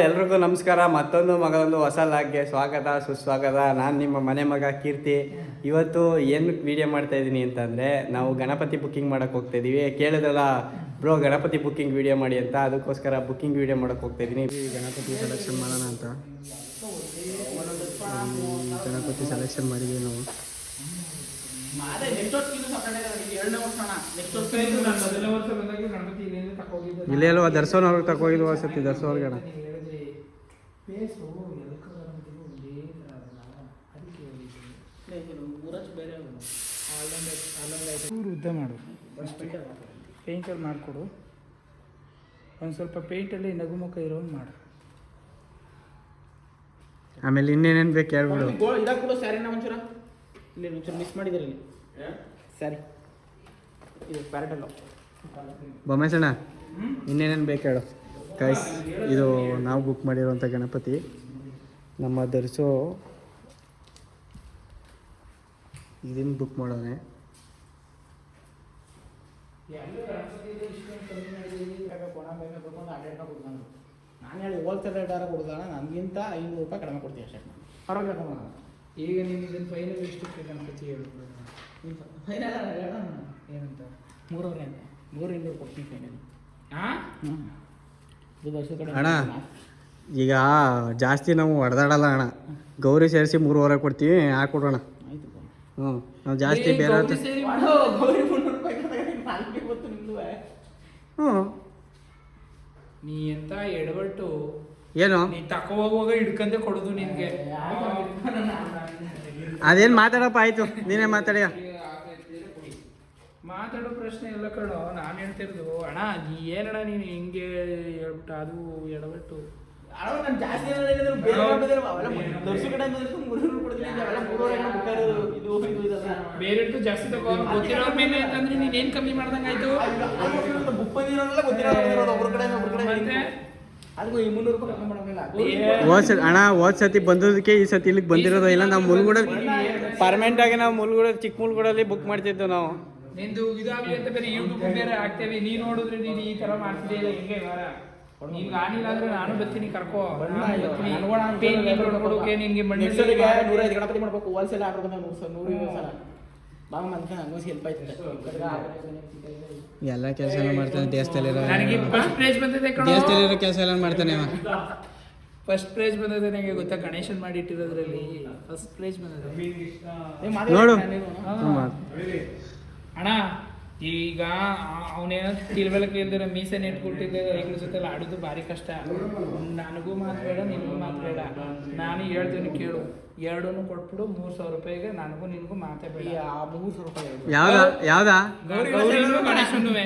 ಎಲ್ರಿಗೂ ನಮಸ್ಕಾರ. ಮತ್ತೊಂದು ಮಗದೊಂದು ಹೊಸ ಲಾಗ್ಗೆ ಸ್ವಾಗತ ಸುಸ್ವಾಗತ. ನಾನು ನಿಮ್ಮ ಮನೆ ಮಗ ಕೀರ್ತಿ. ಇವತ್ತು ಏನು ವಿಡಿಯೋ ಮಾಡ್ತಾ ಇದ್ದೀನಿ ಅಂತಂದರೆ, ನಾವು ಗಣಪತಿ ಬುಕ್ಕಿಂಗ್ ಮಾಡೋಕ್ಕೆ ಹೋಗ್ತಾ ಇದ್ದೀವಿ. ಕೇಳಿದ್ರಲ್ಲ ಬ್ರೋ ಗಣಪತಿ ಬುಕ್ಕಿಂಗ್ ವಿಡಿಯೋ ಮಾಡಿ ಅಂತ, ಅದಕ್ಕೋಸ್ಕರ ಬುಕ್ಕಿಂಗ್ ವಿಡಿಯೋ ಮಾಡೋಕ್ಕೆ ಹೋಗ್ತಾ ಇದ್ದೀನಿ. ಗಣಪತಿ ಸೆಲೆಕ್ಷನ್ ಮಾಡೋಣ ಅಂತ ಗಣಪತಿ ಸೆಲೆಕ್ಷನ್ ಮಾಡಿದ್ದೀವಿ ನಾವು. ಇಲ್ಲೇ ಅಲ್ವಾ ದರ್ಶನವ್ರಿಗೆ ತಗೋಗಿದ್ವು ಸತಿ ದರ್ಶನವ್ರಿಗೆ ಉದ್ದ ಮಾಡು, ಪೇಂಟಲ್ಲಿ ಮಾಡಿಕೊಡು. ಒಂದು ಸ್ವಲ್ಪ ಪೇಂಟಲ್ಲಿ ನಗುಮುಖ ಇರೋಂಗೆ ಮಾಡು. ಆಮೇಲೆ ಇನ್ನೇನೇನು ಬೇಕು ಹೇಳ್ಬಿಡು. ಕೂಡ ಸ್ಯಾರಿನ ಒಂಚೂರ ಇಲ್ಲಿ ಒಂಚೂರು ಮಿಸ್ ಮಾಡಿದ್ದೀರಿ ಇಲ್ಲಿ ಸ್ಯಾರಿ ಇದು ಪ್ಯಾರೆಟಲ್ಲು ಬೊಮ್ಮೇಸಣ್ಣ ಇನ್ನೇನೇನು ಬೇಕು ಹೇಳು. ಗೈಸ್, ಇದು ನಾವು ಬುಕ್ ಮಾಡಿರೋಂಥ ಗಣಪತಿ. ನಮ್ಮ ದರ್ಶೋ ಇದನ್ನು ಬುಕ್ ಮಾಡೋನೆ. ನಾನು ಹೇಳಿ ಹೋಲ್ಸೇಲ್ ರೇಟಾರ ಕೊಡೋಣ, ನನಗಿಂತ 500 ರೂಪಾಯಿ ಕಡಿಮೆ ಕೊಡ್ತೀವಿ ಅಷ್ಟೇ. ಪರವಾಗಿಲ್ಲ ಕಮ್ಮಿ. ಈಗ ನೀನು ಇದನ್ನು ಫೈನಲ್ ಎಷ್ಟಕ್ಕೆ ಗಣಪತಿ ಹೇಳ್ಬೋದು? ಫೈನಲ್ ಏನಂತ 300 ಅಂತ 300 ಕೊಡ್ತೀನಿ ಫೈನಲ್. ಅಣ್ಣ ಈಗ ಜಾಸ್ತಿ ನಾವು ಹೊಡೆದಾಡಲ್ಲ ಅಣ್ಣ. ಗೌರಿ ಸೇರಿಸಿ 3,500 ಕೊಡ್ತೀವಿ, ಹಾಕೊಡೋಣ. ಹ್ಞೂ ನಾವು ಜಾಸ್ತಿ ಬೇರೆ ಹ್ಞೂ ನೀ ಎಂತ ಎಡವಟ್ಟು ಏನು ನೀ ತಕೋ ಹೋಗುವಾಗ ಹಿಡ್ಕಂದೆ ಕೊಡೋದು ನಿನ್ಗೆ. ಅದೇನು ಮಾತಾಡಪ್ಪ, ಆಯ್ತು ನೀನೇ ಮಾತಾಡಿಯ. ಮಾತಾಡೋ ಪ್ರಶ್ನೆ ಎಲ್ಲ ಕಣೋ, ನಾನು ಹೇಳ್ತಿರೋದು. ಅಣ್ಣ ನೀ ಏನಣ್ಣ ನೀನು ಹಿಂಗೆ ಹೇಳ್ಬಿಟ್ಟು ಅದು ಎಡವಟ್ಟು ಬೇರೆಟ್ಟು ಜಾಸ್ತಿ ತಗೋ. ಗೊತ್ತಿರೋರ್ ಮೇಲೆ ಅಂತಂದ್ರೆ ನೀನೇನ್ ಕಮ್ಮಿ ಮಾಡ್ದಂಗ ಆಯ್ತು. ಹೋದ್ ಸತಿ ಬಂದದಕ್ಕೆ ಈ ಸತಿ ಇಲ್ಲಿಗೆ ಬಂದಿರೋದು ಇಲ್ಲ. ನಾವು ಮುಲ್ಗುಡ ಪರ್ಮನೆಂಟ್ ಆಗಿ ನಾವು ಮುಲ್ಗುಡ ಚಿಕ್ಕ ಮುಲ್ಗುಡಲ್ಲಿ ಬುಕ್ ಮಾಡ್ತಿದ್ದೆವು ನಾವು. ನಿಂದು ಇದಾಗಲಿ ಅಂತ ಬೇರೆ ಯೂಟ್ಯೂಬ್ ಬೇರೆ ಹಾಕ್ತೇವೆ. ನೀ ನೋಡಿದ್ರೆ ನೀನು ಈ ತರ ಮಾಡ್ತಿದ್ದೀಯ ಹೆಂಗೆ ವಾರ ನಿನ್ಗೆ ಆನಿಲ್ಲ ಅಂದ್ರೆ ನಾನು ಬರ್ತೀನಿ, ಕರ್ಕೋ ಕೊಡೋಕೆ. ನಿನ್ಗೆ ಗಣಪತಿ ಮಾಡ್ಬೇಕು. ಹೋಲ್ಸೇಲ್ ಆರ್ಡರ್ ಬಂದ 100 ಬಾಗ ಮಂತ್ರ ನಂಗೆ ಹೆಲ್ಪ್ ಆಯ್ತದೆ. ಎಲ್ಲ ಕೆಲಸ ಮಾಡ್ತಾನೆ ದೇಶದಲ್ಲಿರೋ. ನನಗೆ ಫಸ್ಟ್ ಪ್ರೈಸ್ ಬಂದಿದೆ ಕಣೋ. ದೇಶದಲ್ಲಿರೋ ಕೆಲಸ ಎಲ್ಲ ಮಾಡ್ತಾನೆ. ಫಸ್ಟ್ ಪ್ರೈಸ್ ಬಂದಿದೆ ನನಗೆ ಗೊತ್ತಾ, ಗಣೇಶನ್ ಮಾಡಿ ಇಟ್ಟಿರೋದ್ರಲ್ಲಿ ಫಸ್ಟ್ ಪ್ರೈಸ್ ಬಂದಿದೆ ನೋಡು. ಅಣ್ಣ ಈಗ ಅವನೇನೋ ತಿಳ್ವಳಿಕೆ ಇಲ್ದಿರೋ ಮೀಸೆ ನೆಟ್ಕೊಟ್ಟಿದ್ದೆ ರೈತರ ಜೊತೆ ಆಡೋದು ಭಾರಿ ಕಷ್ಟ. ನನಗೂ ಮಾತು ಬೇಡ, ನಿನಗೂ ಮಾತು ಬೇಡ. ನಾನು ಹೇಳ್ತೀನಿ ಕೇಳು, 2 ಕೊಟ್ಬಿಡು. 3,000 ರೂಪಾಯಿಗೆ ನನಗೂ ನಿನಗೂ ಮಾತೇ ಬೇಡ. 3,000 ರೂಪಾಯಿ ಯಾವ್ದಾ ಗೌರಿನೂ ಗಣೇಶನ್ನುವೆ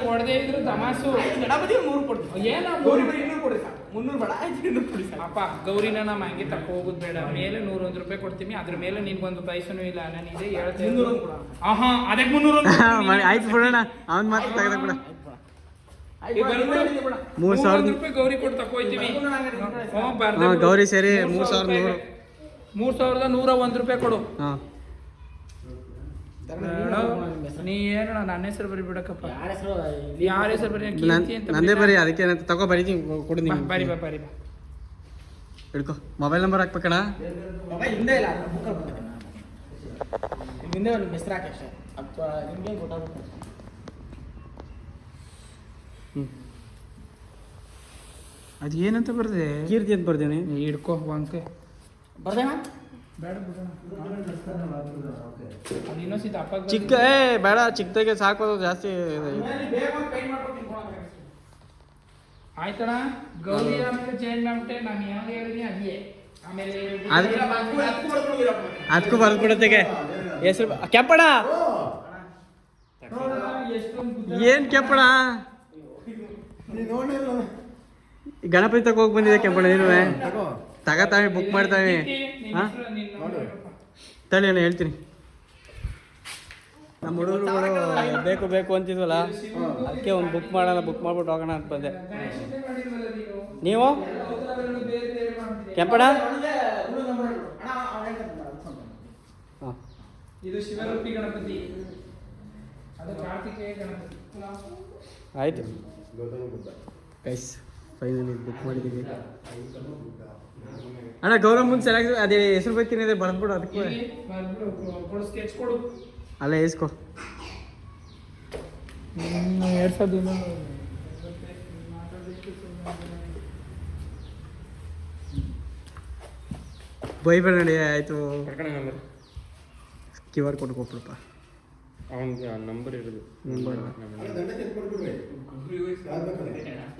ಕೊಡದೆ ಇದ್ರು ತಮಾಸು. ಅಪ್ಪ ಗೌರಿನ ನಮ್ಮ ಹಂಗೆ ತಕ್ಕ ಹೋಗುದು ಬೇಡ. ಮೇಲೆ 101 ರೂಪಾಯಿ ಕೊಡ್ತೀನಿ, ಅದ್ರ ಮೇಲೆ ನಿನ್ಗೊಂದು ಪೈಸನೂ ಇಲ್ಲ. ನಾನು ಇದೇ ಹೇಳ್ತೇನೆ. ಅದಕ್ಕೆ 300 ಆಯ್ತು ಬಿಡೋಣ. ಅವ್ನ್ ಮಾತ್ರ ತೆಗೆದ ಬಿಡ. 3,000 ರೂಪಾಯಿ ಗೌರಿ ಕೊಟ್ಟು ತಕೋಯ್ತೀವಿ. ಗೌರಿ ಸೇರಿ 3,100. 3,101 ರೂಪಾಯಿ ಕೊಡು. ನೀ ಏನು ನನ್ನ ಹೆಸರು ಬರಿ ಬಿಡಕಪ್ಪ. ಯಾರ ಹೆಸರು ಬರೀ ನಂದೇ ಬರೀ. ಅದಕ್ಕೆ ತಗೋ ಬರೀತೀನಿ, ಕೊಡು. ಬರಿ ಬಾ ಬರಿ ಬಾ. ಹಿಡ್ಕೊ. ಮೊಬೈಲ್ ನಂಬರ್ ಹಾಕ್ಬೇಕಣ್ಣ. ಹಿಂದೆ ಇಲ್ಲ, ಹಿಂದೆ ಒಂದು ಹೆಸರು ಹಾಕಿ ಅಷ್ಟೇ. ಅಥವಾ ನಿಮಗೆ ಗೊತ್ತಾಗುತ್ತೆ. ಅದು ಏನಂತ ಬರ್ದೆ? ಕೀರ್ತಿ ಅಂತ ಬರ್ದೇನೆ. ಹಿಡ್ಕೊ ಅಂಕೆ ಬರ್ದೇನಾ? ಬೇಡ ಬಿಡೋಣ. ಚಿಕ್ಕ ಬೇಡ, ಚಿಕ್ಕದಾಗೆ ಸಾಕೋದು ಜಾಸ್ತಿ. ಆಯ್ತಣ್ಣ. ಗೌರಿ ಆಮೇಲೆ ಚೇಂಜ್ ಮಾಡ್ಬಿಟ್ಟೆ. ನಾನು ಯಾವಾಗ ಹೇಳಿದೀನಿ ಅದೇ ಆಮೇಲೆ ಅದಕ್ಕೂ ಬರ್ದು ಬಿಡತ್ತೆಗೆ ಹೆಸರು ಕೆಂಪಣ. ಏನ್ ಕೆಂಪಣ? ಗಣಪತಿ ತಗೋ ಹೋಗಿ ಬಂದಿದೆ ಕೆಂಪಣ. ನೀನು ತಗತಾವೆ ಬುಕ್ ಮಾಡ್ತಾವೆ. ತಳಿ ಅಣ್ಣ ಹೇಳ್ತೀನಿ. ನಮ್ಮ ಹುಡುಗರು ಬೇಕು ಬೇಕು ಅಂತಿದ್ವಲ್ಲ, ಅದಕ್ಕೆ ಒಂದು ಬುಕ್ ಮಾಡೋಣ, ಬುಕ್ ಮಾಡ್ಬಿಟ್ಟು ಹೋಗೋಣ ಅಂತ ಬಂದೆ. ನೀವು ಕೆಂಪಣ? ಇದು ಶಿವರೂಪಿ ಗಣಪತಿ, ಅದು ಕಾರ್ತಿಕೇಯ ಗಣಪತಿ. ಆಯಿತು ಗೈಸ್ ಫೈನಲಿ ಬುಕ್ ಮಾಡಿದ್ದೀವಿ ಅಣ್ಣ ಗೌರವ್ ಮುಂದೆ ಸರಿಯಾಗಿ ಅದೇ ಹೆಸರು ಬರ್ತೀನಿ ಅದೇ ಬರ್ದ್ಬಿಡು ಅದಕ್ಕೂ ಸ್ಕೆಚ್ ಕೊಡು ಅಲ್ಲೇ ಇಸ್ಕೊ 2000 ಬೈಬೇಡ ನಡಿ ಆಯಿತು ಕ್ಯೂ ಆರ್ ಕೋಡ್ ಕೊಟ್ಬಿಡಪ್ಪ ಅವನಿಗೆ ನಂಬರ್ ಇರೋದು ನಂಬರ್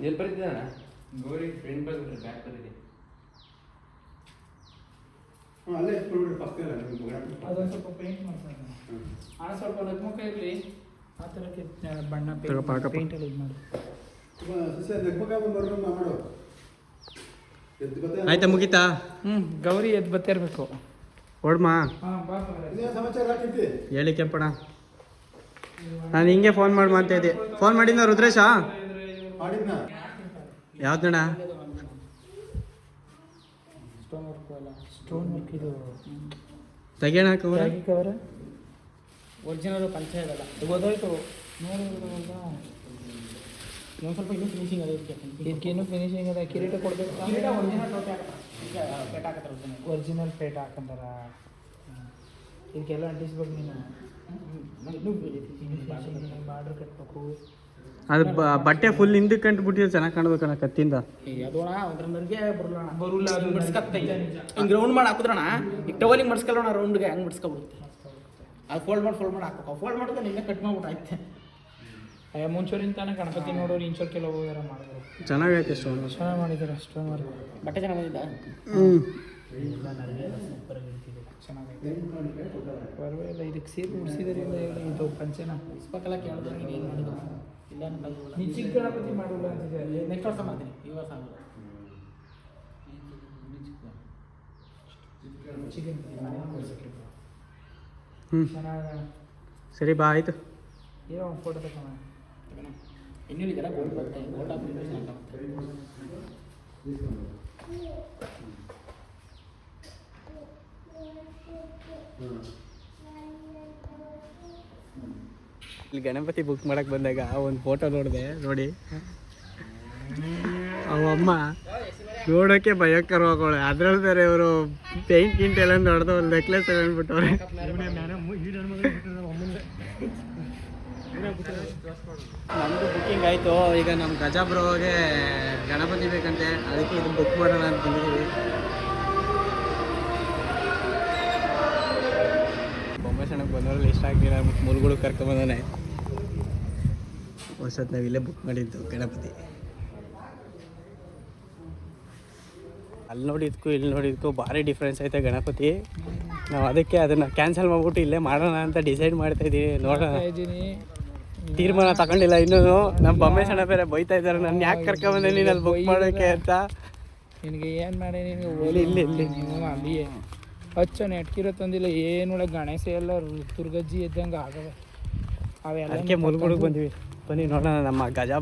ಎಲ್ಲಿ ಬರ್ತಿದ್ದಾನ ಗೌರಿ ಫ್ರೆಂಡ್ ಬರ್ತಾರೆ ಬ್ಯಾಕ್ ಬರ್ತಿದೆ ಅದೊಂದು ಸ್ವಲ್ಪ ಪೇಂಟ್ ಮಾಡ್ತಾರೆ ಆ ಸ್ವಲ್ಪ ನಗ್ಮುಖ ಇರಲಿ ಆ ಥರಕ್ಕೆ ಬಣ್ಣ ತಗೋಪ್ಪ, ಹಾಕಪ್ಪ. ಪೇಂಟಲ್ಲಿ ಇದು ಮಾಡಿ ಆಯ್ತಾ ಮುಗೀತಾ ಗೌರಿ ಎದ್ದು ಬರ್ತಿರ್ಬೇಕು ಹೊಡ್ಮಾ ಹಾಂ ಬಾ ಹೇಳಿ ಕೆಂಪಣ್ಣ ನಾನು ಹಿಂಗೆ ಫೋನ್ ಮಾಡಿ ಮಾಡ್ತಾ ಇದ್ದೆ ಫೋನ್ ಮಾಡಿದ್ನ ರುದ್ರೇಶ ಯಾವ್ದಣ್ಣ ಸ್ಟೋನ್ ವರ್ಕ್ ಅಲ್ಲ ಸ್ಟೋನ್ ವರ್ಕ್ ಇದು ತೆಗಿಯೋಣ ಕವರ್ ಕವರ್ ಒರಿಜಿನಲ್ ಪಂಚಾಯತ್ ಅಲ್ಲ ಗೊತ್ತಾಯ್ತು ನೋಡಿ ಇನ್ನೊಂದು ಸ್ವಲ್ಪ ಇನ್ನೂ ಫಿನಿಶಿಂಗ್ ಅದ ಇದಕ್ಕೆ ಇನ್ನೂ ಫಿನಿಶಿಂಗ್ ಅದ ಕಿರೀಟ ಕೊಡಬೇಕು ಒರಿಜಿನಲ್ ಪೇಟ ಹಾಕಂತಾರ ಇದಕ್ಕೆಲ್ಲ ಅಂಟಿಸ್ಬೇಕು ನೀನು ಇನ್ನೂ ಬಾರ್ಡ್ರ್ ಕಟ್ಟಬೇಕು ಅದು ಬಟ್ಟೆ ಫುಲ್ ಹಿಂದಕ್ಕೆ ಕಂಟ್ಬಿಟ್ಟಿದ್ರೆ ಚೆನ್ನಾಗಿ ಕಾಣ್ಬೇಕಣ್ಣ ಕತ್ತಿಂದ ಅದೋಣ ಅದ್ರಗೆ ಬರಲ್ಲ ಅದು ಮಡ್ಸ್ಕತ್ತೈತೆ ಹಿಂಗೆ ರೌಂಡ್ ಮಾಡಿ ಹಾಕಿದ್ರಣ ಈಗ ಟವಲಿಂಗ್ ಮಡ್ಸ್ಕೊಳ್ಳೋಣ ರೌಂಡ್ಗೆ ಹಂಗೆ ಮಡ್ಸ್ಕೊಬಿಡುತ್ತೆ ಅದು ಫೋಲ್ಡ್ ಮಾಡಿ ಹಾಕ್ಬೇಕು ಫೋಲ್ಡ್ ಮಾಡಿದ್ರೆ ನಿನ್ನೆ ಕಟ್ ಮಾಡ್ಬಿಟ್ಟು ಆಯ್ತೆ ಮುಂಚೂರಿನ ತಾನೇ ಗಣಪತಿ ನೋಡೋರು ಇಂಚೂರು ಕೆಲವು ಹೋಗೋರ ಮಾಡಿದ್ರು ಚೆನ್ನಾಗೈತೆ ಸ್ಟೋನ್ ಚೆನ್ನಾಗಿ ಮಾಡಿದ್ದಾರೆ ಸ್ಟೋನ್ ವರ್ಕ್ ಬಟ್ಟೆ ಚೆನ್ನಾಗಿ ಬಂದಿದ್ದ ಚೆನ್ನಾಗೈತೆ ಪರವಾಗಿಲ್ಲ ಇದಕ್ಕೆ ಸೀರೆ ಉಡಿಸಿದ್ರಿಂದ ಹೇಳಿ ಇದು ಪಂಚನ ಇಸ್ಬೇಕಲ್ಲ ಕೇಳಿದ್ರೆ ನೀನು ಏನು ಮಾಡಿದ್ರು ಇಲ್ಲ ನೀ ಚಿಕ್ಕ ಗಣಪತಿ ಮಾಡಿಲ್ಲ ಅಂತಿದೆ ನೆಕ್ಸ್ಟ್ ವರ್ಷ ಮಾಡ್ತೀನಿ ಈ ವರ್ಷ ಆಗೋದು ಚಿಕನ್ ಚೆನ್ನಾಗಿ ಸರಿ ಬಾ ಆಯಿತು ಏನೋ ಒಂದು ಫೋಟೋ ತಗೋಣ ಇನ್ನೂ ಇದೆಲ್ಲ ಗೋಲ್ಡ್ ಬರುತ್ತೆ ಗೋಲ್ಡ್ ಹಾಕಿ ಇಲ್ಲಿ ಗಣಪತಿ ಬುಕ್ ಮಾಡಕ್ಕೆ ಬಂದಾಗ ಒಂದು ಫೋಟೋ ನೋಡಿದೆ ನೋಡಿ ಅವಮ್ಮ ನೋಡೋಕ್ಕೆ ಭಯಂಕರವಾಗೋಳೆ ಅದ್ರಲ್ಲಿ ಬೇರೆ ಇವರು ಪೇಂಟ್ ಗಿಂಟ್ ಎಲ್ಲ ನೋಡ್ದು ಒಂದು ನೆಕ್ಲೆಸ್ ಎಲ್ಲ ಅಂದ್ಬಿಟ್ಟವ್ರೆ ನಮ್ಮದು ಬುಕ್ಕಿಂಗ್ ಆಯಿತು ಈಗ ನಮ್ಮ ಗಜಾಬ್ರೋಗೆ ಗಣಪತಿ ಬೇಕಂತೆ ಅದಕ್ಕೆ ಇದು ಬುಕ್ ಮಾಡೋಣ ಅಂತ ಬಂದಿದ್ದೀವಿ ಬೊಮ್ಮಸಣ್ಣಕ್ಕೆ ಬಂದವರಲ್ಲಿ ಇಷ್ಟ ಆಗಿಲ್ಲ ಮುಲ್ಗಳು ಕರ್ಕೊಂಬಂದಾನೆ ಹೊಸದು ನಾವು ಇಲ್ಲೇ ಬುಕ್ ಮಾಡಿದ್ದು ಗಣಪತಿ ಅಲ್ಲಿ ನೋಡಿದ್ಕು ಇಲ್ಲಿ ನೋಡಿದ್ಕು ಭಾರಿ ಡಿಫ್ರೆನ್ಸ್ ಐತೆ ಗಣಪತಿ ನಾವು ಅದಕ್ಕೆ ಅದನ್ನು ಕ್ಯಾನ್ಸಲ್ ಮಾಡ್ಬಿಟ್ಟು ಇಲ್ಲೇ ಮಾಡೋಣ ಅಂತ ಡಿಸೈಡ್ ಮಾಡ್ತಾ ಇದ್ದೀವಿ ನೋಡೋಣ ತೀರ್ಮಾನ ತಗೊಂಡಿಲ್ಲ ಇನ್ನೂ ನಮ್ಮ ಬೊಮ್ಮೇಶಣ್ಣ ಬೇರೆ ಬೈತಾ ಇದ್ದಾರೆ ನಾನು ಯಾಕೆ ಕರ್ಕೊಂಬಂದೆ ನೀನು ಅಲ್ಲಿ ಬುಕ್ ಮಾಡೋಕ್ಕೆ ಅಂತ ನಿನಗೆ ಏನು ಮಾಡಿ ನಿನಗೆ ಇಲ್ಲಿ ನೀವು ಅಲ್ಲಿ ಹಚ್ಚ ನೆಟ್ಕಿರೋ ತಂದಿಲ್ಲ ಏನು ಒಳಗೆ ಗಣೇಶ ಎಲ್ಲ ತುರ್ಗಜ್ಜಿ ಇದ್ದಂಗೆ ಆಗವೆ ಅವೆಲ್ಲ ಅದಕ್ಕೆ ಮುಲ್ಗುಡಿಗೆ ಬಂದ್ವಿ ಬನ್ನಿ ನೋಡೋಣ ನಮ್ಮ ಗಜ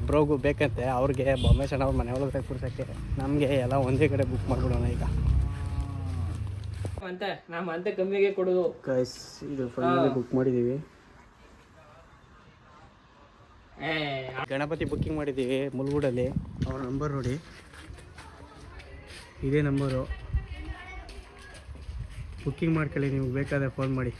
ಬ್ರೋಗು ಬೇಕಂತೆ ಅವ್ರಿಗೆ ಬೊಮ್ಮೇಶಣ್ಣ ಅವ್ರ ಮನೆ ಒಳಗೆ ಕೂರ್ಸೋಕ್ಕೆ ನಮಗೆ ಎಲ್ಲ ಒಂದೇ ಕಡೆ ಬುಕ್ ಮಾಡಿಬಿಡೋಣ ಈಗ ಅಂತ ನಮ್ಮ ಅಂತ ಕಮ್ಮಿಗೆ ಕೊಡೋದು ಗೈಸ್ ಇದು ಫೈನಲಿ ಬುಕ್ ಮಾಡಿದ್ದೀವಿ ಗಣಪತಿ ಬುಕ್ಕಿಂಗ್ ಮಾಡಿದ್ದೀವಿ ಮುಲ್ಗೂಡಲ್ಲಿ ಅವ್ರ ನಂಬರ್ ನೋಡಿ ಇದೇ ನಂಬರು ಬುಕ್ಕಿಂಗ್ ಮಾಡ್ಕೊಳ್ಳಿ ನಿಮ್ಗೆ ಬೇಕಾದರೆ ಫೋನ್ ಮಾಡಿ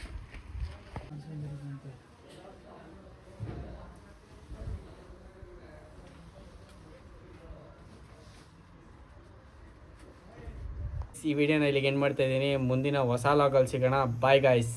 ಈ ವಿಡಿಯೋನ ಇಲ್ಲಿಗೆ ಏನು ಮಾಡ್ತಾ ಇದ್ದೀನಿ ಮುಂದಿನ ಹೊಸ ಲಾಗಲ್ಲಿ ಸಿಗೋಣ ಬಾಯ್ ಗಾಯ್ಸ್